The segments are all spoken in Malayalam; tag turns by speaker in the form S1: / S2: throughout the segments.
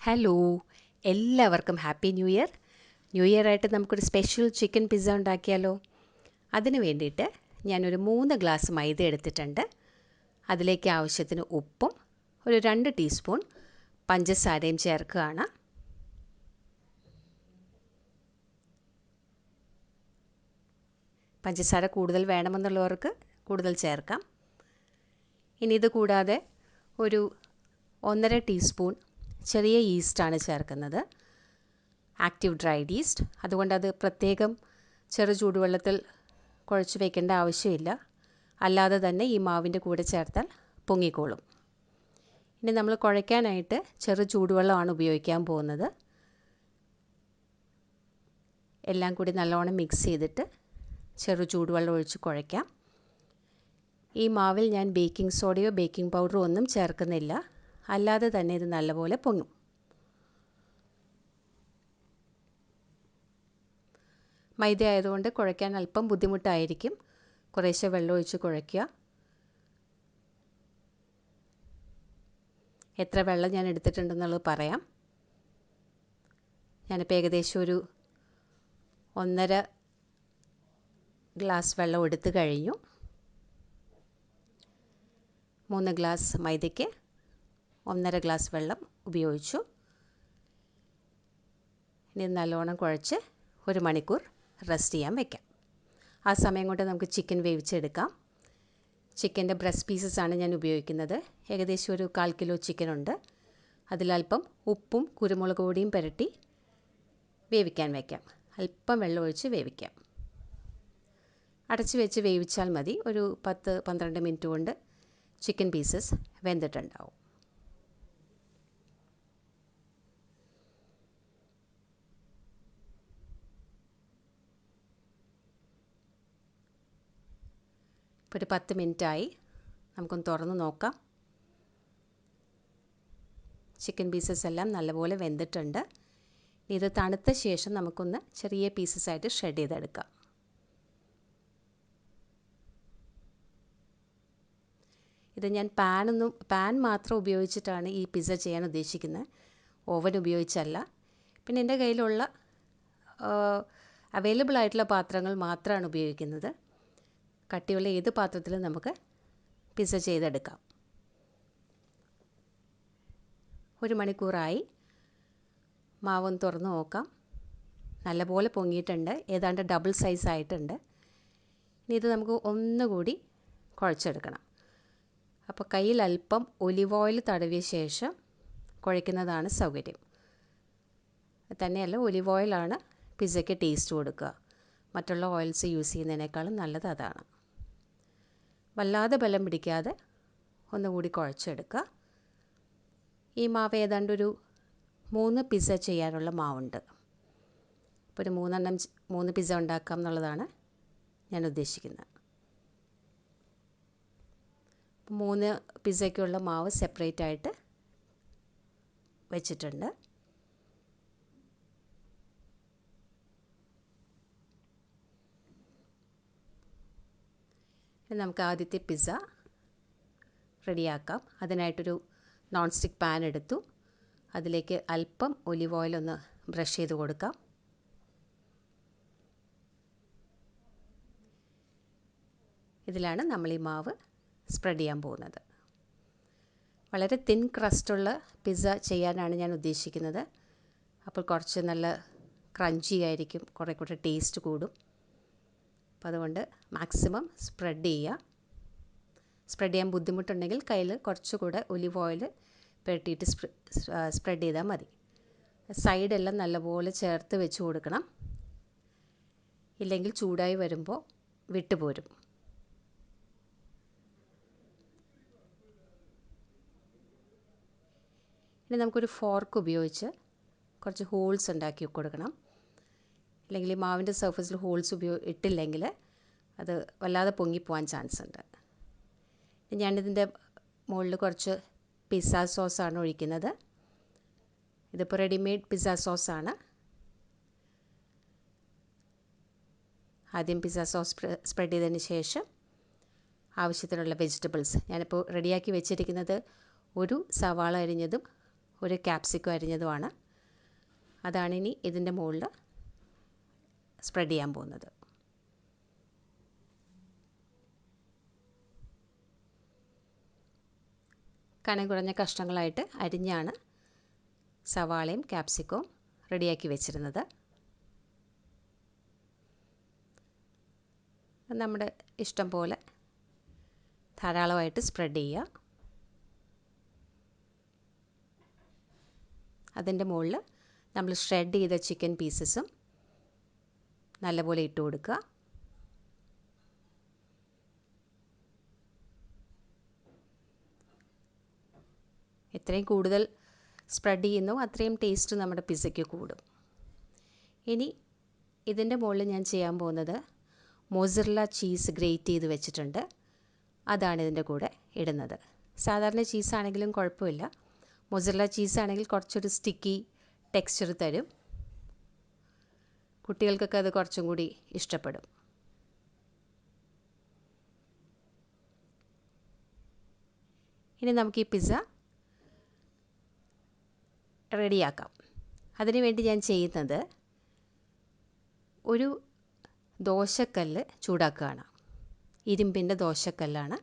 S1: ഹലോ, എല്ലാവർക്കും happy new year. New year ആയിട്ട് നമുക്കൊരു സ്പെഷ്യൽ ചിക്കൻ പിസ്സ ഉണ്ടാക്കിയാലോ? അതിന് വേണ്ടിയിട്ട് ഞാനൊരു 3 ഗ്ലാസ് മൈദ എടുത്തിട്ടുണ്ട്. അതിലേക്ക് ആവശ്യത്തിന് ഉപ്പും ഒരു 2 ടീസ്പൂൺ പഞ്ചസാരയും ചേർക്കുകയാണ്. പഞ്ചസാര കൂടുതൽ വേണമെന്നുള്ളവർക്ക് കൂടുതൽ ചേർക്കാം. ഇനി ഇത് കൂടാതെ ഒരു 1.5 ടീസ്പൂൺ ചെറിയ ഈസ്റ്റാണ് ചേർക്കുന്നത്, ആക്റ്റീവ് ഡ്രൈഡ് ഈസ്റ്റ്. അതുകൊണ്ട് അത് പ്രത്യേകം ചെറു ചൂടുവെള്ളത്തിൽ കുഴച്ച് വയ്ക്കേണ്ട ആവശ്യമില്ല. അല്ലാതെ തന്നെ ഈ മാവിൻ്റെ കൂടെ ചേർത്താൽ പൊങ്ങിക്കോളും. ഇനി നമ്മൾ കുഴയ്ക്കാനായിട്ട് ചെറു ചൂടുവെള്ളമാണ് ഉപയോഗിക്കാൻ പോകുന്നത്. എല്ലാം കൂടി നല്ലോണം മിക്സ് ചെയ്തിട്ട് ചെറു ചൂടുവെള്ളം ഒഴിച്ച് കുഴയ്ക്കാം. ഈ മാവിൽ ഞാൻ ബേക്കിംഗ് സോഡയോ ബേക്കിംഗ് പൗഡറോ ഒന്നും ചേർക്കുന്നില്ല. അല്ലാതെ തന്നെ ഇത് നല്ലപോലെ പൊങ്ങും. മൈദ ആയതുകൊണ്ട് കുഴയ്ക്കാൻ അല്പം ബുദ്ധിമുട്ടായിരിക്കും. കുറേശ്ശെ വെള്ളം ഒഴിച്ച് കുഴയ്ക്കുക. എത്ര വെള്ളം ഞാൻ എടുത്തിട്ടുണ്ടെന്നുള്ളത് പറയാം. ഞാനിപ്പോൾ ഏകദേശം ഒരു 1.5 ഗ്ലാസ് വെള്ളം എടുത്തു കഴിഞ്ഞു. 3 ഗ്ലാസ് മൈദയ്ക്ക് 1.5 ഗ്ലാസ് വെള്ളം ഉപയോഗിച്ചു. ഇനി നല്ലോണം കുഴച്ച് 1 മണിക്കൂർ റെസ്റ്റ് ചെയ്യാൻ വയ്ക്കാം. ആ സമയം കൊണ്ട് നമുക്ക് ചിക്കൻ വേവിച്ചെടുക്കാം. ചിക്കൻ്റെ ബ്രസ്റ്റ് പീസസാണ് ഞാൻ ഉപയോഗിക്കുന്നത്. ഏകദേശം ഒരു 1/4 കിലോ ചിക്കനുണ്ട്. അതിലൽപ്പം ഉപ്പും കുരുമുളക് പൊടിയും പുരട്ടി വേവിക്കാൻ വയ്ക്കാം. അല്പം വെള്ളം ഒഴിച്ച് വേവിക്കാം. അടച്ച് വെച്ച് വേവിച്ചാൽ മതി. ഒരു 10-12 മിനിറ്റ് കൊണ്ട് ചിക്കൻ പീസസ് വെന്തിട്ടുണ്ടാവും. ഇപ്പോൾ ഒരു 10 മിനിറ്റായി. നമുക്കൊന്ന് തുറന്ന് നോക്കാം. ചിക്കൻ പീസസ് എല്ലാം നല്ലപോലെ വെന്തിട്ടുണ്ട്. ഇത് തണുത്ത ശേഷം നമുക്കൊന്ന് ചെറിയ പീസസായിട്ട് ഷ്രെഡ് ചെയ്തെടുക്കാം. ഇത് ഞാൻ പാൻ മാത്രം ഉപയോഗിച്ചിട്ടാണ് ഈ പിസ്സ ചെയ്യാൻ ഉദ്ദേശിക്കുന്നത്, ഓവൻ ഉപയോഗിച്ചല്ല. പിന്നെ എൻ്റെ കയ്യിലുള്ള അവൈലബിൾ ആയിട്ടുള്ള പാത്രങ്ങൾ മാത്രമാണ് ഉപയോഗിക്കുന്നത്. കട്ടിയുള്ള ഏത് പാത്രത്തിലും നമുക്ക് പിസ്സ ചെയ്തെടുക്കാം. 1 മണിക്കൂറായി. മാവൊന്ന് തുറന്ന് നോക്കാം. നല്ലപോലെ പൊങ്ങിയിട്ടുണ്ട്. ഏതാണ്ട് ഡബിൾ സൈസ് ആയിട്ടുണ്ട്. ഇനി ഇത് നമുക്ക് ഒന്നുകൂടി കുഴച്ചെടുക്കണം. അപ്പോൾ കയ്യിൽ അല്പം ഒലിവ് ഓയിൽ തടവിയ ശേഷം കുഴയ്ക്കുന്നതാണ് സൗകര്യം. തന്നെയല്ല, ഒലിവ് ഓയിലാണ് പിസ്സയ്ക്ക് ടേസ്റ്റ് കൊടുക്കുക. മറ്റുള്ള ഓയിൽസ് യൂസ് ചെയ്യുന്നതിനേക്കാളും നല്ലത് അതാണ്. വല്ലാതെ ബലം പിടിക്കാതെ ഒന്നുകൂടി കുഴച്ചെടുക്കുക. ഈ മാവ് ഏതാണ്ടൊരു 3 പിസ്സ ചെയ്യാനുള്ള മാവുണ്ട്. ഇപ്പോൾ ഒരു 3 പിസ്സ ഉണ്ടാക്കാം എന്നുള്ളതാണ് ഞാൻ ഉദ്ദേശിക്കുന്നത്. 3 പിസ്സയ്ക്കുള്ള മാവ് സെപ്പറേറ്റ് ആയിട്ട് വെച്ചിട്ടുണ്ട്. നമുക്ക് ആദ്യത്തെ പിസ്സ റെഡിയാക്കാം. അതിനായിട്ടൊരു നോൺ സ്റ്റിക്ക് പാൻ എടുത്തു. അതിലേക്ക് അല്പം ഒലിവ് ഓയിൽ ഒന്ന് ബ്രഷ് ചെയ്ത് കൊടുക്കാം. ഇതിലാണ് നമ്മൾ ഈ മാവ് സ്പ്രെഡ് ചെയ്യാൻ പോകുന്നത്. വളരെ തിൻ ക്രസ്റ്റുള്ള പിസ്സ ചെയ്യാനാണ് ഞാൻ ഉദ്ദേശിക്കുന്നത്. അപ്പോൾ കുറച്ച് നല്ല ക്രഞ്ചി ആയിരിക്കും, കുറേ കൂടെ ടേസ്റ്റ് കൂടും. അപ്പോൾ അതുകൊണ്ട് മാക്സിമം സ്പ്രെഡ് ചെയ്യുക. സ്പ്രെഡ് ചെയ്യാൻ ബുദ്ധിമുട്ടുണ്ടെങ്കിൽ കയ്യിൽ കുറച്ചുകൂടെ ഒലിവ് ഓയിൽ പുരട്ടിയിട്ട് സ്പ്രെഡ് ചെയ്താൽ മതി. സൈഡെല്ലാം നല്ലപോലെ ചേർത്ത് വെച്ച് കൊടുക്കണം. ഇല്ലെങ്കിൽ ചൂടായി വരുമ്പോൾ വിട്ടുപോരും. ഇനി നമുക്കൊരു ഫോർക്ക് ഉപയോഗിച്ച് കുറച്ച് ഹോൾസ് ഉണ്ടാക്കി കൊടുക്കണം. അല്ലെങ്കിൽ ഈ മാവിൻ്റെ സർഫസിൽ ഹോൾസ് ഇട്ടില്ലെങ്കിൽ അത് വല്ലാതെ പൊങ്ങിപ്പോവാൻ ചാൻസ് ഉണ്ട്. ഞാനിതിൻ്റെ മുകളിൽ കുറച്ച് പിസ്സ സോസാണ് ഒഴിക്കുന്നത്. ഇതിപ്പോൾ റെഡിമെയ്ഡ് പിസ്സ സോസാണ്. ആദ്യം പിസ്സ സോസ് സ്പ്രെഡ് ചെയ്തതിന് ശേഷം ആവശ്യത്തിനുള്ള വെജിറ്റബിൾസ് ഞാനിപ്പോൾ റെഡിയാക്കി വെച്ചിരിക്കുന്നത് ഒരു സവാള അരിഞ്ഞതും ഒരു ക്യാപ്സിക്കം അരിഞ്ഞതുമാണ്. അതാണ് ഇനി ഇതിൻ്റെ മുകളിൽ സ്പ്രെഡ് ചെയ്യാൻ പോകുന്നത്. കനം കുറഞ്ഞ കഷ്ണങ്ങളായിട്ട് അരിഞ്ഞാണ് സവാളയും ക്യാപ്സിക്കവും റെഡിയാക്കി വെച്ചിരുന്നത്. നമ്മുടെ ഇഷ്ടം പോലെ ധാരാളമായിട്ട് സ്പ്രെഡ് ചെയ്യുക. അതിൻ്റെ മുകളിൽ നമ്മൾ ഷ്രെഡ് ചെയ്ത ചിക്കൻ പീസസും നല്ലപോലെ ഇട്ട് കൊടുക്കുക. എത്രയും കൂടുതൽ സ്പ്രെഡ് ചെയ്യുന്നു അത്രയും ടേസ്റ്റ് നമ്മുടെ പിസ്സയ്ക്ക് കൂടും. ഇനി ഇതിൻ്റെ മുകളിൽ ഞാൻ ചെയ്യാൻ പോകുന്നത് മോസറല്ല ചീസ് ഗ്രേറ്റ് ചെയ്ത് വെച്ചിട്ടുണ്ട്. അതാണ് ഇതിൻ്റെ കൂടെ ഇടുന്നത്. സാധാരണ ചീസാണെങ്കിലും കുഴപ്പമില്ല. മോസറല്ല ചീസാണെങ്കിൽ കുറച്ചൊരു സ്റ്റിക്കി ടെക്സ്ചർ തരും. കുട്ടികൾക്കൊക്കെ അത് കുറച്ചും കൂടി ഇഷ്ടപ്പെടും. ഇനി നമുക്ക് ഈ പിസ്സ റെഡിയാക്കാം. അതിനുവേണ്ടി ഞാൻ ചെയ്യുന്നത് ഒരു ദോശക്കല്ല് ചൂടാക്കുകയാണ്. ഇരുമ്പിൻ്റെ ദോശക്കല്ലാണ്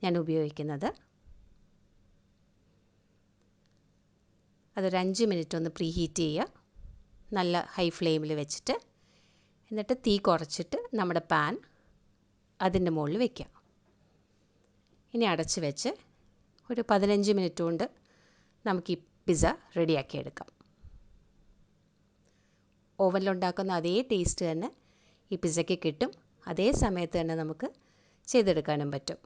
S1: ഞാൻ ഉപയോഗിക്കുന്നത്. അതൊരു 5 മിനിറ്റ് ഒന്ന് പ്രീ ഹീറ്റ് ചെയ്യുക, നല്ല ഹൈ ഫ്ലെയിമിൽ വെച്ചിട്ട്. എന്നിട്ട് തീ കുറച്ചിട്ട് നമ്മുടെ പാൻ അതിൻ്റെ മുകളിൽ വയ്ക്കുക. ഇനി അടച്ച് വെച്ച് ഒരു 15 മിനിറ്റ് കൊണ്ട് നമുക്ക് ഈ പിസ്സ റെഡിയാക്കിയെടുക്കാം. ഓവനിലുണ്ടാക്കുന്ന അതേ ടേസ്റ്റ് തന്നെ ഈ പിസ്സയ്ക്ക് കിട്ടും. അതേ സമയത്ത് തന്നെ നമുക്ക് ചെയ്തെടുക്കാനും പറ്റും.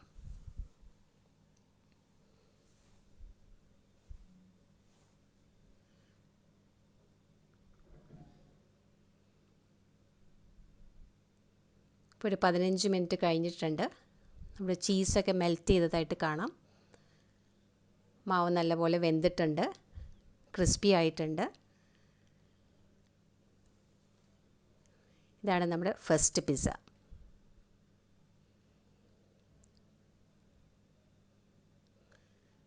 S1: ഇപ്പോൾ ഒരു 15 മിനിറ്റ് കഴിഞ്ഞിട്ടുണ്ട്. നമ്മുടെ ചീസൊക്കെ മെൽറ്റ് ചെയ്തതായിട്ട് കാണാം. മാവ് നല്ലപോലെ വെന്തിട്ടുണ്ട്, ക്രിസ്പി ആയിട്ടുണ്ട്. ഇതാണ് നമ്മുടെ ഫസ്റ്റ് പിസ്സ.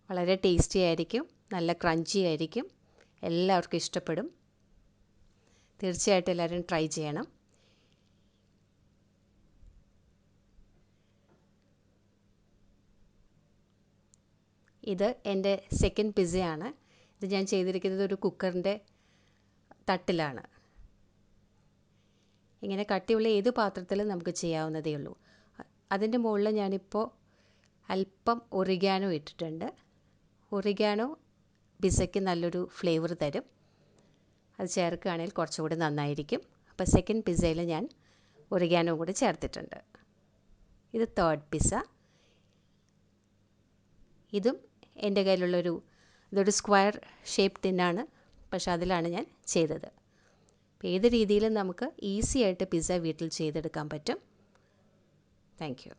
S1: വളരെ ടേസ്റ്റി ആയിരിക്കും, നല്ല ക്രഞ്ചി ആയിരിക്കും, എല്ലാവർക്കും ഇഷ്ടപ്പെടും. തീർച്ചയായിട്ടും എല്ലാവരും ട്രൈ ചെയ്യണം. ഇത് എൻ്റെ സെക്കൻഡ് പിസ്സയാണ്. ഇത് ഞാൻ ചെയ്തിരിക്കുന്നത് ഒരു കുക്കറിൻ്റെ തട്ടിലാണ്. ഇങ്ങനെ കട്ടിയുള്ള ഏത് പാത്രത്തിലും നമുക്ക് ചെയ്യാവുന്നതേ ഉള്ളൂ. അതിൻ്റെ മുകളിൽ ഞാനിപ്പോൾ അല്പം ഒറിഗാനോ ഇട്ടിട്ടുണ്ട്. ഒറിഗാനോ പിസ്സയ്ക്ക് നല്ലൊരു ഫ്ലേവർ തരും. അത് ചേർക്കുകയാണെങ്കിൽ കുറച്ചുകൂടി നന്നായിരിക്കും. അപ്പോൾ സെക്കൻഡ് പിസ്സയിൽ ഞാൻ ഒറിഗാനോ കൂടി ചേർത്തിട്ടുണ്ട്. ഇത് തേർഡ് പിസ്സ. ഇതും എൻ്റെ ഇതൊരു സ്ക്വയർ ഷേപ്പ് ടിന്നാണ്, പക്ഷെ അതിലാണ് ഞാൻ ചെയ്തത്. അപ്പോൾ ഏത് രീതിയിലും നമുക്ക് ഈസി ആയിട്ട് പിസ്സ വീട്ടിൽ ചെയ്തെടുക്കാൻ പറ്റും. Thank you.